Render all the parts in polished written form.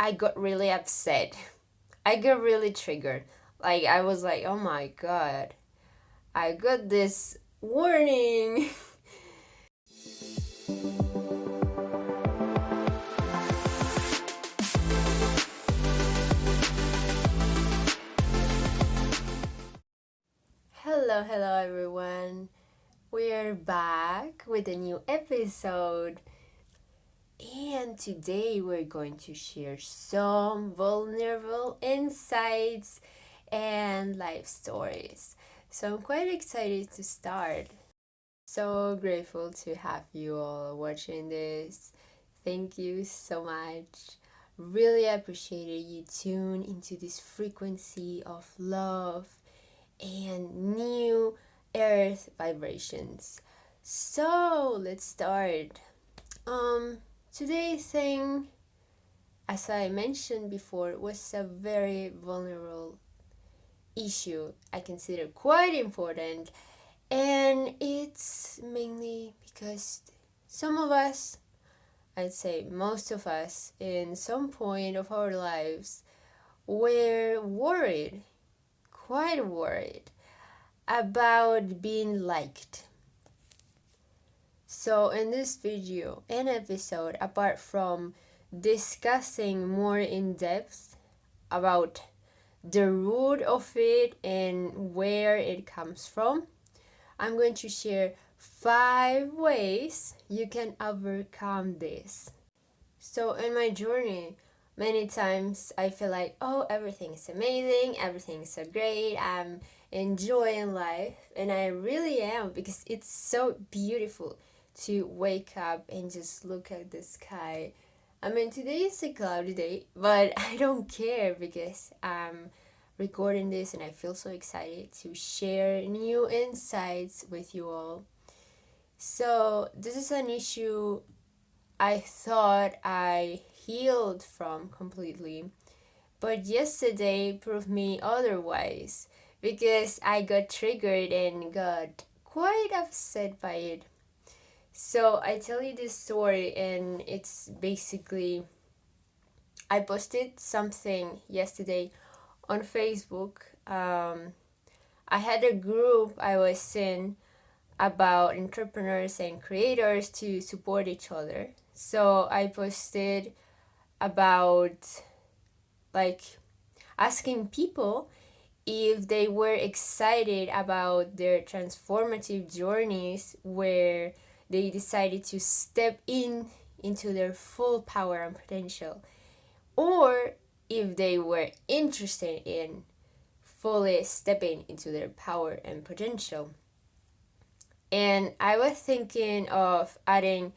I got really upset. I got really triggered. Like, I was like, oh my god, I got this warning. Hello, everyone. We're back with a new episode. And today we're going to share some vulnerable insights and life stories. So I'm quite excited to start. So grateful to have you all watching this. Thank you so much. Really appreciated you tune into this frequency of love and new earth vibrations. So let's start. Um Today's thing, as I mentioned before, was a very vulnerable issue I consider quite important, and it's mainly because some of us, I'd say most of us, in some point of our lives, were worried, quite worried, about being liked. So, in this video and episode, apart from discussing more in depth about the root of it and where it comes from, I'm going to share 5 ways you can overcome this. So, in my journey, many times I feel like, oh, everything is amazing, everything is so great, I'm enjoying life, and I really am because it's so beautiful to wake up and just look at the sky. I mean, today is a cloudy day, but I don't care because I'm recording this and I feel so excited to share new insights with you all. So, this is an issue I thought I healed from completely, but yesterday proved me otherwise because I got triggered and got quite upset by it. So I tell you this story, and it's basically I posted something yesterday on Facebook. I had a group I was in about entrepreneurs and creators to support each other. So I posted about like asking people if they were excited about their transformative journeys where they decided to step into their full power and potential, or if they were interested in fully stepping into their power and potential. And I was thinking of adding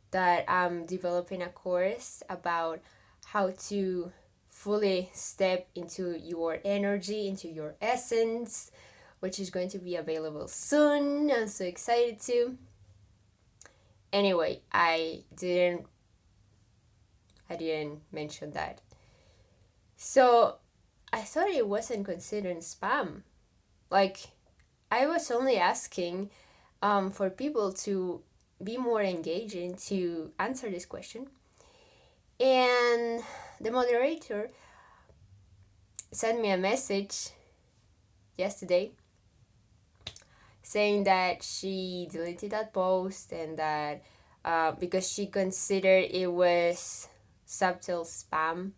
that I'm developing a course about how to fully step into your energy, into your essence, which is going to be available soon. I'm so excited to. Anyway, I didn't mention that. So I thought it wasn't considered spam. Like, I was only asking for people to be more engaging to answer this question. And the moderator sent me a message yesterday saying that she deleted that post and that because she considered it was subtle spam.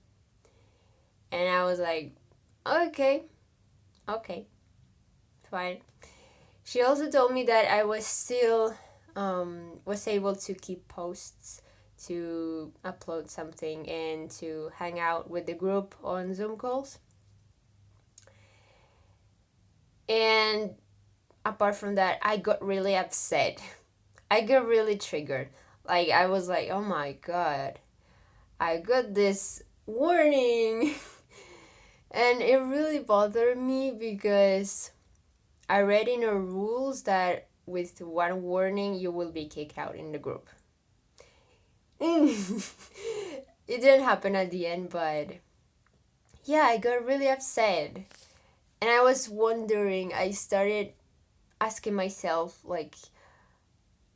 And I was like, okay, fine. She also told me that I was still was able to keep posts, to upload something, and to hang out with the group on Zoom calls. And apart from that, I got really upset. I got really triggered. Like, I was like, oh my god, I got this warning. And it really bothered me because I read in our rules that with one warning you will be kicked out in the group. It didn't happen at the end, but yeah, I got really upset. And I was wondering, I started asking myself, like,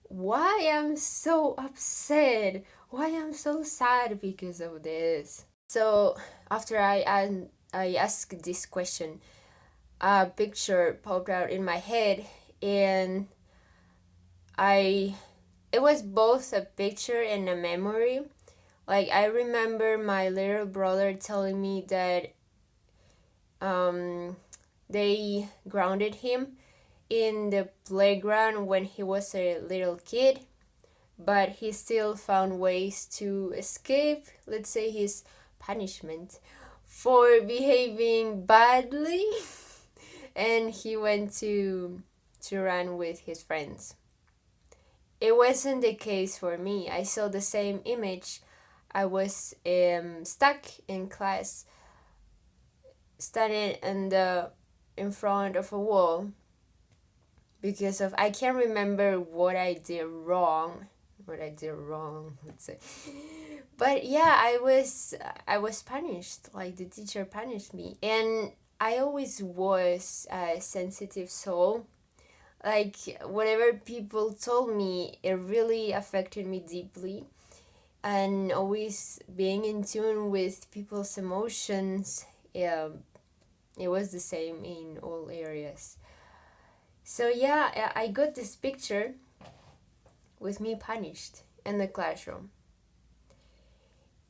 why I'm so upset? Why I'm so sad because of this? So after I asked this question, a picture popped out in my head, and I it was both a picture and a memory. Like, I remember my little brother telling me that they grounded him in the playground when he was a little kid, but he still found ways to escape, let's say, his punishment for behaving badly. And he went to run with his friends. It wasn't the case for me. I saw the same image. I was stuck in class, standing in front of a wall because of, I can't remember what I did wrong. Let's say. But yeah, I was punished. Like, the teacher punished me, and I always was a sensitive soul. Like, whatever people told me, it really affected me deeply. And always being in tune with people's emotions, it was the same in all areas. So yeah, I got this picture with me punished in the classroom.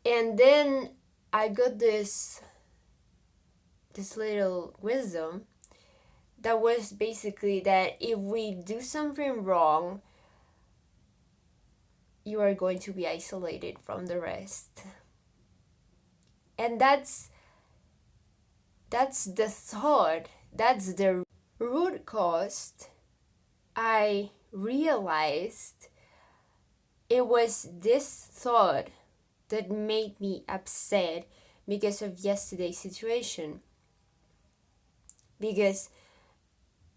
And then I got this little wisdom that was basically that if we do something wrong, you are going to be isolated from the rest. And that's the thought, that's the root cause. I realized it was this thought that made me upset because of yesterday's situation. Because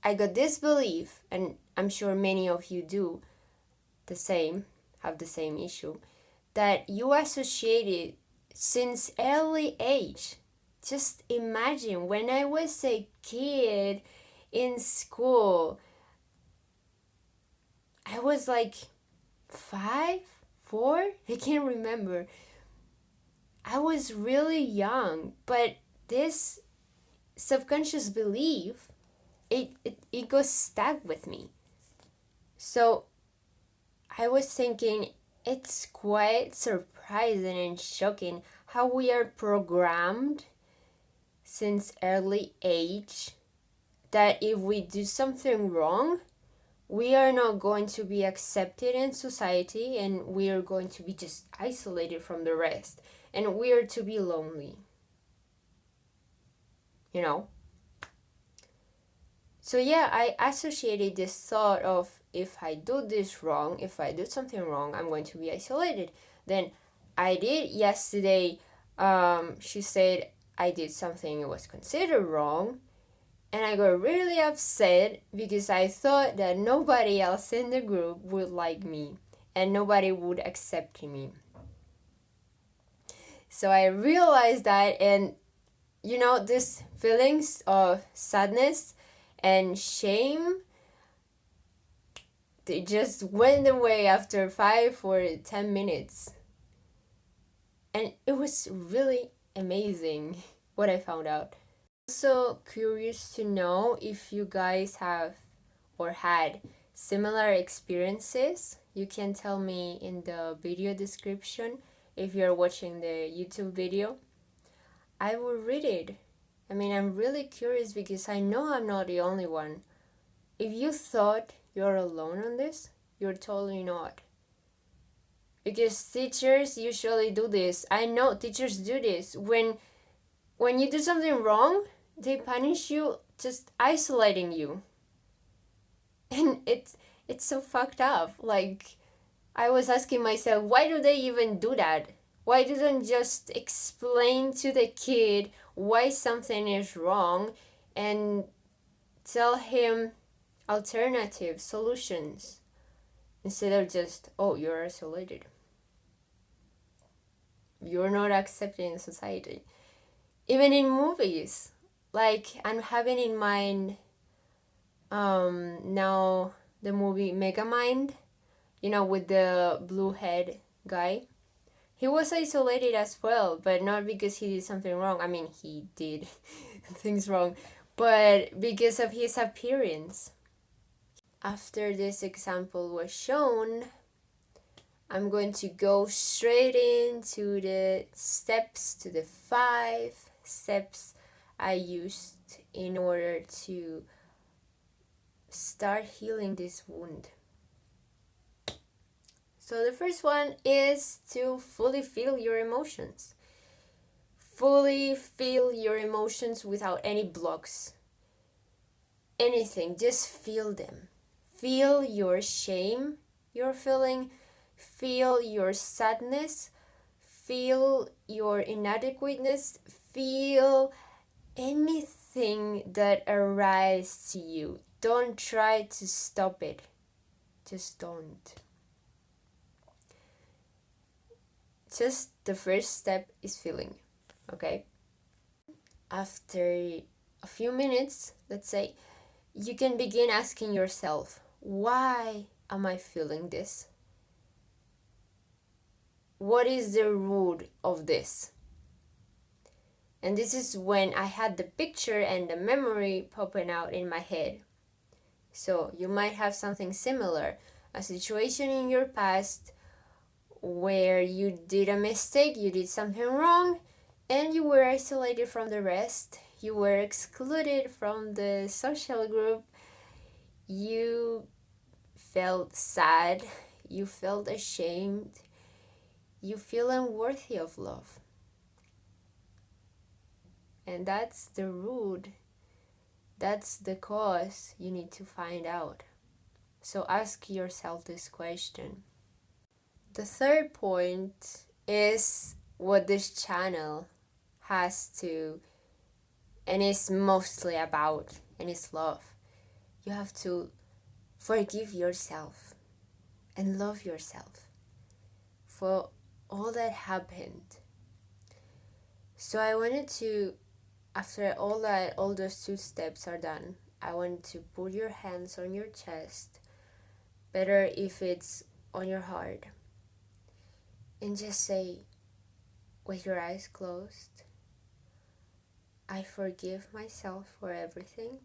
I got this belief, and I'm sure many of you do have the same issue, that you associated since early age. Just imagine, when I was a kid in school, I was like 5, 4, I can't remember. I was really young, but this subconscious belief, it goes stuck with me. So I was thinking, it's quite surprising and shocking how we are programmed since early age that if we do something wrong, we are not going to be accepted in society, and we are going to be just isolated from the rest, and we are to be lonely. You know? So yeah, I associated this thought of, if I do this wrong, if I do something wrong, I'm going to be isolated. Then I did yesterday. She said I did something that was considered wrong, and I got really upset because I thought that nobody else in the group would like me and nobody would accept me. So I realized that, and these feelings of sadness and shame, they just went away after 5 or 10 minutes. And it was really amazing what I found out. Also curious to know if you guys have or had similar experiences. You can tell me in the video description if you're watching the YouTube video. I will read it. I mean, I'm really curious because I know I'm not the only one. If you thought you're alone on this, you're totally not. Because teachers usually do this. I know teachers do this. When you do something wrong, they punish you, just isolating you. And it's so fucked up. Like, I was asking myself, why do they even do that? Why didn't just explain to the kid why something is wrong and tell him alternative solutions instead of just, oh, you're isolated, you're not accepted in society? Even in movies, like, I'm having in mind now the movie Megamind, with the blue head guy. He was isolated as well, but not because he did something wrong. I mean, he did things wrong, but because of his appearance. After this example was shown, I'm going to go straight into the steps, to the 5 steps I used in order to start healing this wound. So the first one is to fully feel your emotions. Fully feel your emotions without any blocks. Anything, just feel them. Feel your shame you're feeling. Feel your sadness. Feel your inadequateness. Feel anything that arises to you. Don't try to stop it. Just don't. Just the first step is feeling, okay? After a few minutes, let's say, you can begin asking yourself, why am I feeling this? What is the root of this? And this is when I had the picture and the memory popping out in my head. So you might have something similar, a situation in your past where you did a mistake, you did something wrong, and you were isolated from the rest. You were excluded from the social group. You felt sad. You felt ashamed. You feel unworthy of love. And that's the root. That's the cause you need to find out. So ask yourself this question. The third point is what this channel has to and is mostly about, and is love. You have to forgive yourself and love yourself for all that happened. So I wanted to, after all those 2 steps are done, I want to put your hands on your chest, better if it's on your heart, and just say, with your eyes closed, I forgive myself for everything,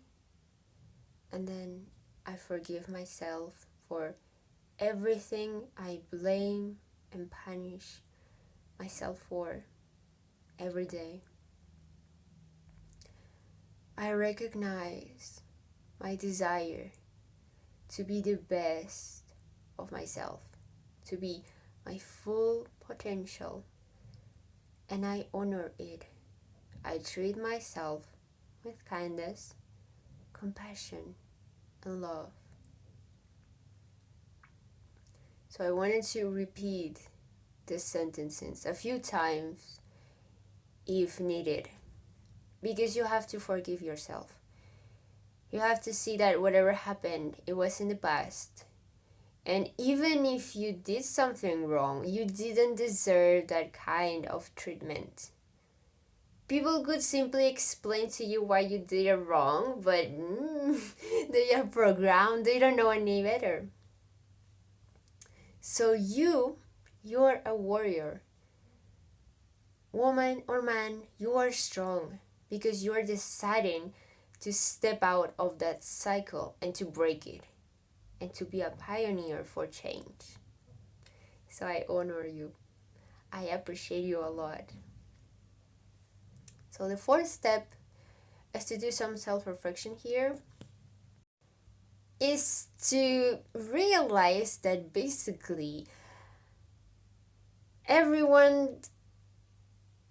and then I forgive myself for everything I blame and punish myself for every day. I recognize my desire to be the best of myself, to be my full potential, and I honor it. I treat myself with kindness, compassion, and love. So I wanted to repeat the sentences a few times if needed, because you have to forgive yourself. You have to see that whatever happened, it was in the past. And even if you did something wrong, you didn't deserve that kind of treatment. People could simply explain to you why you did it wrong, but they are programmed, they don't know any better. So you're a warrior. Woman or man, you are strong because you are deciding to step out of that cycle and to break it and to be a pioneer for change. So I honor you. I appreciate you a lot. So the 4th step is to do some self-reflection here, is to realize that basically everyone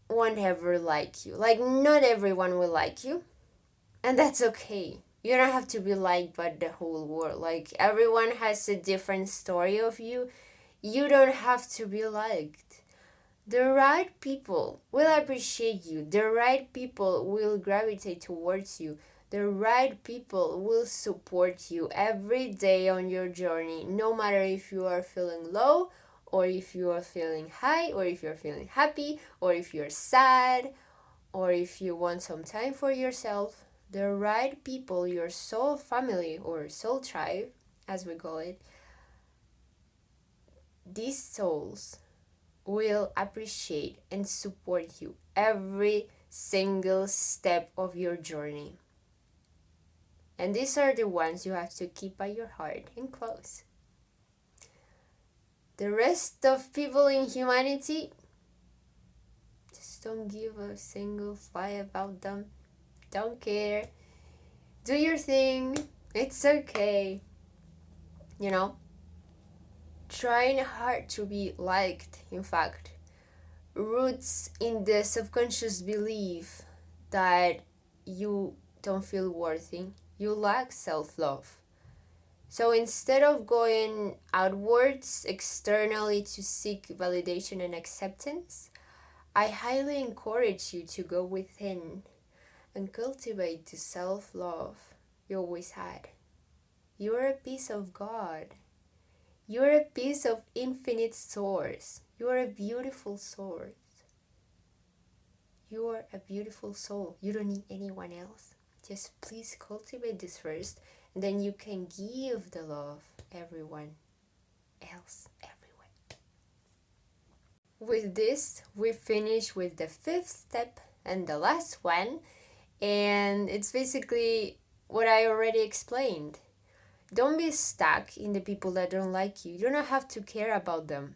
won't ever like you. Like, not everyone will like you, and that's okay. You don't have to be liked by the whole world. Like, everyone has a different story of you. You don't have to be liked. The right people will appreciate you. The right people will gravitate towards you. The right people will support you every day on your journey, no matter if you are feeling low, or if you are feeling high, or if you're feeling happy, or if you're sad, or if you want some time for yourself. The right people, your soul family or soul tribe, as we call it, these souls will appreciate and support you every single step of your journey. And these are the ones you have to keep by your heart and close. The rest of people in humanity, just don't give a single fly about them. Don't care. Do your thing. It's okay. You know? Trying hard to be liked, in fact, roots in the subconscious belief that you don't feel worthy, you lack self-love. So instead of going outwards externally to seek validation and acceptance, I highly encourage you to go within and cultivate the self-love you always had. You're a piece of God. You're a piece of infinite source. You're a beautiful source. You're a beautiful soul. You don't need anyone else. Just please cultivate this first, and then you can give the love everyone else everywhere. With this, we finish with the 5th step and the last one, and it's basically what I already explained. Don't be stuck in the people that don't like you. You don't have to care about them.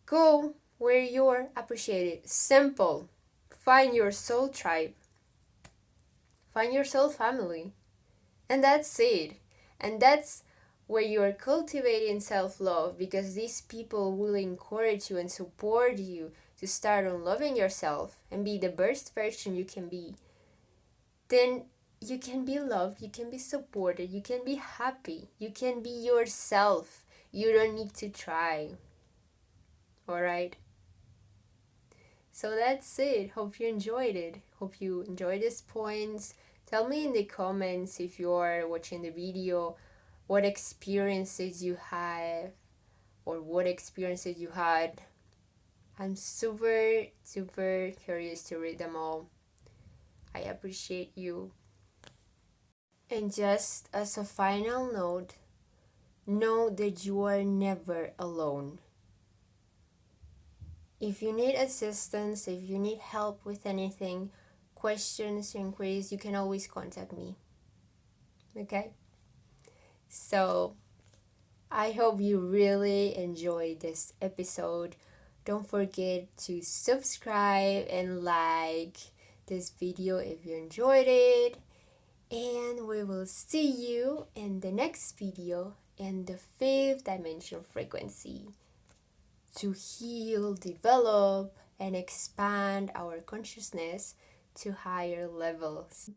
Go where you're appreciated. Simple. Find your soul tribe. Find your soul family. And that's it. And that's where you're cultivating self-love, because these people will encourage you and support you to start on loving yourself and be the best version you can be. Then you can be loved, you can be supported, you can be happy, you can be yourself. You don't need to try. Alright? So that's it. Hope you enjoyed it. Hope you enjoyed these points. Tell me in the comments, if you are watching the video, what experiences you have or what experiences you had. I'm super curious to read them all. I appreciate you. And just as a final note, know that you are never alone. If you need assistance, if you need help with anything, questions, inquiries, you can always contact me. Okay? So, I hope you really enjoyed this episode. Don't forget to subscribe and like this video if you enjoyed it. And we will see you in the next video in the 5th dimension frequency, to heal, develop, and expand our consciousness to higher levels.